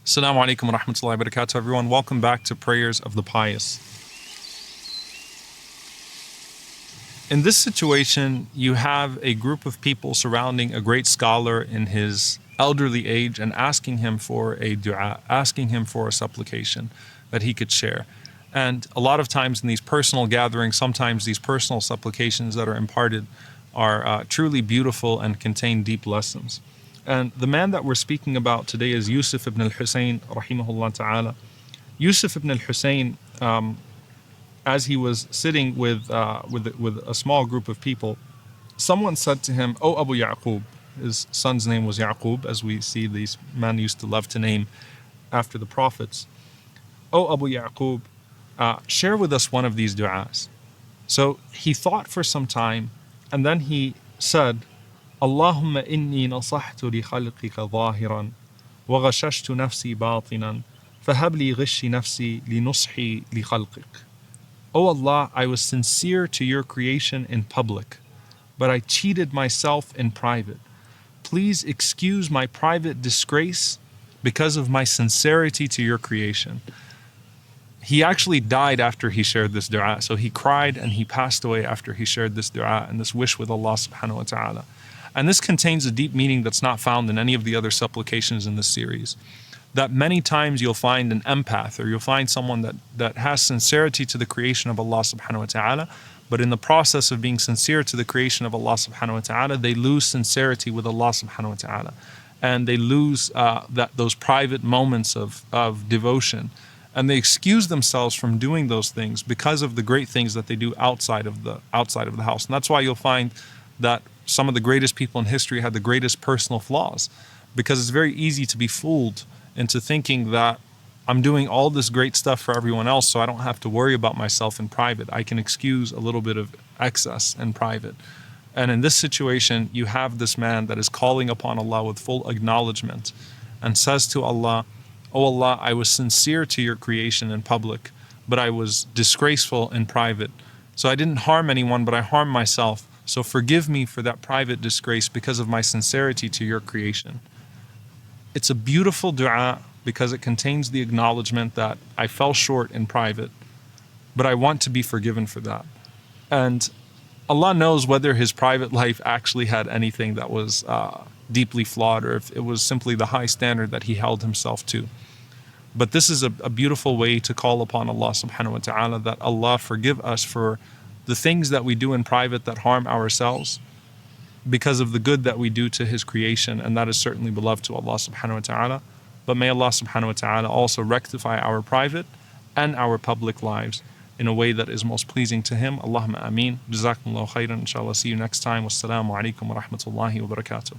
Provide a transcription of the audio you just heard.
Assalamu alaikum wa rahmatullahi wa barakatuh, everyone. Welcome back to Prayers of the Pious. In this situation, you have a group of people surrounding a great scholar in his elderly age and asking him for a dua, asking him for a supplication that he could share. And a lot of times in these personal gatherings, sometimes these personal supplications that are imparted are truly beautiful and contain deep lessons. And the man that we're speaking about today is Yusuf ibn al-Hussein, rahimahullah ta'ala. Yusuf ibn al-Hussein, as he was sitting with a small group of people, someone said to him, "Oh Abu Ya'qub," his son's name was Ya'qub, as we see these men used to love to name after the prophets. "Oh Abu Ya'qub, share with us one of these du'as." So he thought for some time, and then he said, "Allahumma inni nasahtu li khalqika zahiran wa ghashashtu nafsi batinan fahab li ghishi nafsi li nushi li khalqik." "O Allah, I was sincere to your creation in public, but I cheated myself in private. Please excuse my private disgrace because of my sincerity to your creation." He actually died after he shared this dua. So he cried and he passed away after he shared this dua and this wish with Allah subhanahu wa ta'ala. And this contains a deep meaning that's not found in any of the other supplications in this series. That many times you'll find an empath, or you'll find someone that has sincerity to the creation of Allah subhanahu wa ta'ala, but in the process of being sincere to the creation of Allah subhanahu wa ta'ala, they lose sincerity with Allah subhanahu wa ta'ala. And they lose those private moments of devotion. And they excuse themselves from doing those things because of the great things that they do outside of the house. And that's why you'll find that some of the greatest people in history had the greatest personal flaws, because it's very easy to be fooled into thinking that I'm doing all this great stuff for everyone else, so I don't have to worry about myself in private. I can excuse a little bit of excess in private. And in this situation, you have this man that is calling upon Allah with full acknowledgement and says to Allah, "Oh Allah, I was sincere to your creation in public, but I was disgraceful in private. So I didn't harm anyone, but I harmed myself. So forgive me for that private disgrace because of my sincerity to your creation." It's a beautiful dua because it contains the acknowledgement that I fell short in private, but I want to be forgiven for that. And Allah knows whether his private life actually had anything that was deeply flawed, or if it was simply the high standard that he held himself to. But this is a beautiful way to call upon Allah subhanahu wa ta'ala, that Allah forgive us for the things that we do in private that harm ourselves because of the good that we do to his creation, and that is certainly beloved to Allah subhanahu wa ta'ala. But may Allah subhanahu wa ta'ala also rectify our private and our public lives in a way that is most pleasing to him. Allahumma ameen. Jazakumullahu khairan. Inshallah, see you next time. Wassalamu alaikum wa rahmatullahi wa barakatuh.